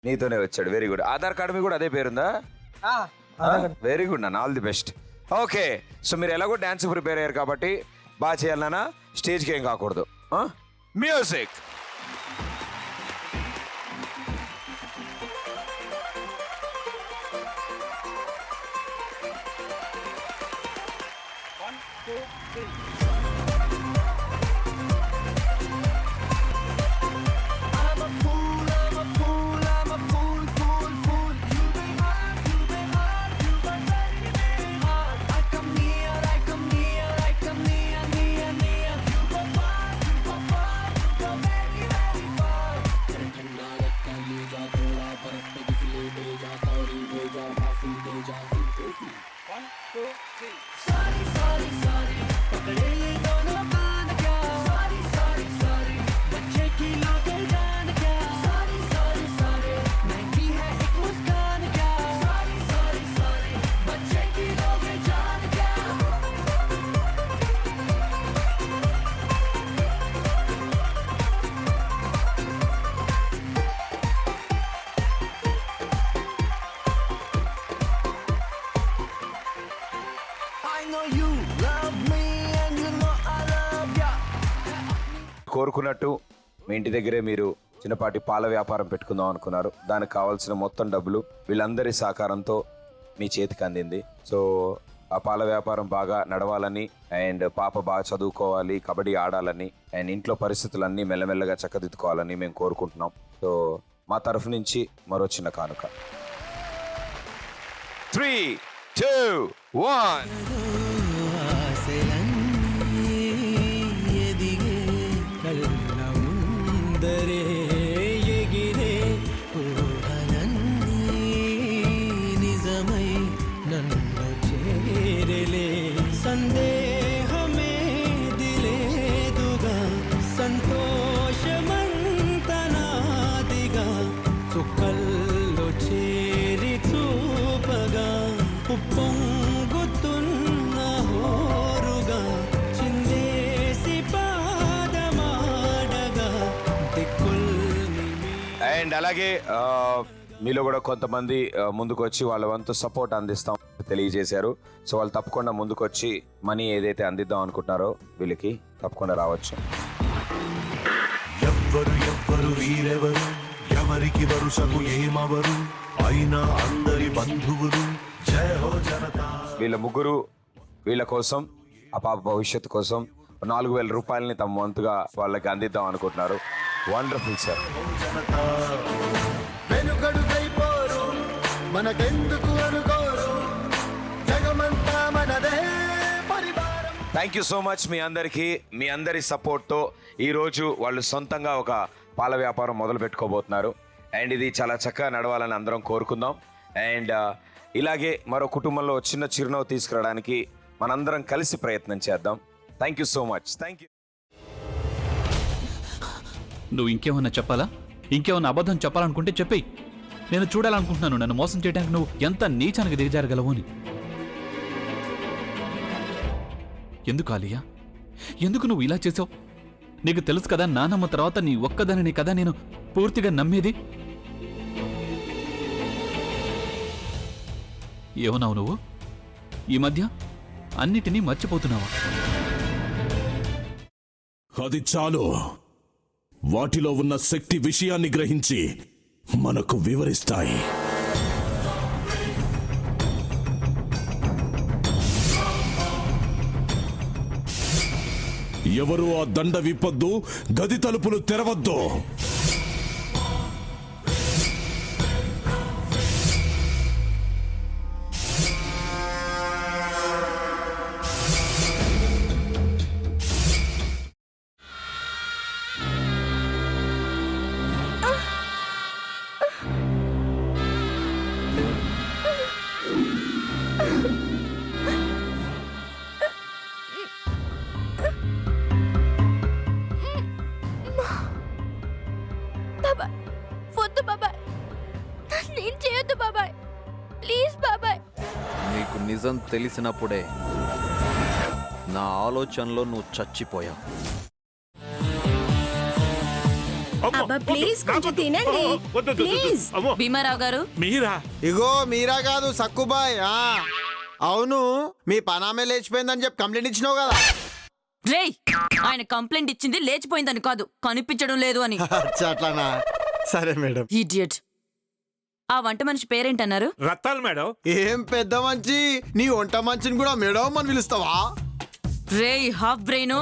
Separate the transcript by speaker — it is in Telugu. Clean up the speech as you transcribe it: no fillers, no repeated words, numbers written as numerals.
Speaker 1: నీతోనే వచ్చాడు. Very good. ఆధార్ కార్డు మీ కూడా అదే పేరుందా? వెరీ గుడ్ నాన్న, all the best. Okay, so మీరు ఎలాగో డాన్స్ ప్రిపేర్ అయ్యారు కాబట్టి బాగా చేయాలన్నా, స్టేజ్కి ఏం కాకూడదు. మ్యూజిక్. కోరుకున్నట్టు మీ ఇంటి దగ్గరే మీరు చిన్నపాటి పాల వ్యాపారం పెట్టుకుందాం అనుకున్నారు. దానికి కావాల్సిన మొత్తం డబ్బులు వీళ్ళందరి సహకారంతో మీ చేతికి అందింది. సో ఆ పాల వ్యాపారం బాగా నడవాలని అండ్ పాప బాగా చదువుకోవాలి, కబడ్డీ ఆడాలని అండ్ ఇంట్లో పరిస్థితులన్నీ మెల్లమెల్లగా చక్కదిద్దుకోవాలని మేము కోరుకుంటున్నాం. సో మా తరఫు నుంచి మరో చిన్న కానుక. 3, 2, 1.
Speaker 2: సందేహమే దిలేదుగా సంతోషమంతనాదిగా చుక్కల్లో చేరి చూపగా ఉప్పొంగుతున్న హోరుగా చిందేసి పాదమాడగా దిక్కుల్ని.
Speaker 1: అండ్ అలాగే మీలో కూడా కొంతమంది ముందుకు వచ్చి వాళ్ళ వంతు సపోర్ట్ అందిస్తాం తెలియజేశారు. సో వాళ్ళు తప్పకుండా ముందుకు వచ్చి మనీ ఏదైతే అందిద్దాం అనుకుంటున్నారో వీళ్ళకి తప్పకుండా రావచ్చు.
Speaker 3: ఎవ్వరు ఎవ్వరు వీరెవరు, ఎవరికి వరుసకు ఏమవరు, అయినా అందరి బంధువులు, జయ హో జనతా.
Speaker 1: వీళ్ళ ముగ్గురు వీళ్ళ కోసం, ఆ పాప భవిష్యత్తు కోసం 4,000 రూపాయలని తమ వంతుగా వాళ్ళకి అందిద్దాం అనుకుంటున్నారు. Wonderful sir.
Speaker 3: వెనుకడుకైపోరు మనకెందుకు అనుకోరు, జగమంతా మనదే పరివారం.
Speaker 1: థ్యాంక్ యూ సో మచ్ మీ అందరికీ. మీ అందరి సపోర్ట్తో ఈరోజు వాళ్ళు సొంతంగా ఒక పాల వ్యాపారం మొదలు పెట్టుకోబోతున్నారు. అండ్ ఇది చాలా చక్కగా నడవాలని అందరం కోరుకుందాం. అండ్ ఇలాగే మరో కుటుంబంలో చిన్న చిరునవ్వు తీసుకురావడానికి మనందరం కలిసి ప్రయత్నం చేద్దాం. Thank you so much. Thank you.
Speaker 4: నువ్వు ఇంకేమన్నా చెప్పాలా? ఇంకేమన్నా అబద్ధం చెప్పాలనుకుంటే చెప్పేయి. నేను చూడాలనుకుంటున్నాను నన్ను మోసం చేయడానికి నువ్వు ఎంత నీచానికి దిగజారగలవు అని. ఎందుకు ఆలియా, ఎందుకు నువ్వు ఇలా చేసావు? నీకు తెలుసు కదా నానమ్మ తర్వాత నీ ఒక్కదానిని కదా నేను పూర్తిగా నమ్మేది. ఏమన్నావు నువ్వు? ఈ మధ్య అన్నిటినీ మర్చిపోతున్నావా?
Speaker 5: అది చాలు. వాటిలో ఉన్న శక్తి విషయాన్ని గ్రహించి మనకు వివరిస్తాయి. ఎవరు ఆ దండ విప్పొద్దు, గది తలుపులు తెరవద్దు.
Speaker 6: నీకు నిజం తెలిసినప్పుడే నా ఆలోచనలో నువ్వు చచ్చిపోయావు.
Speaker 7: అబ్బా ప్లీజ్ కొంచెం తినండి ప్లీజ్.
Speaker 8: భీమారావు గారు
Speaker 9: మీరా?
Speaker 10: ఇగో మీరా కాదు సక్కుబాయ్. అవును, మీ పనామే లేచిపోయిందని చెప్పి కంప్లైంట్ ఇచ్చినావు కదా.
Speaker 8: రేయ్, ఆయన కంప్లైంట్ ఇచ్చింది లేచిపోయిందని కాదు, కనిపించడం లేదు అని.
Speaker 10: అచ్చా, అట్లానా? సరే మేడం.
Speaker 8: ఇడియట్. ఆ వంట మనిషి పేరేంటన్నారు?
Speaker 9: రత్తాలు మేడం.
Speaker 10: ఏం పెద్ద మంచి, నీ వంట మంచిని కూడా మేడం అని పిలుస్తావా?
Speaker 8: రేయ్ హాఫ్ బ్రెయిన్,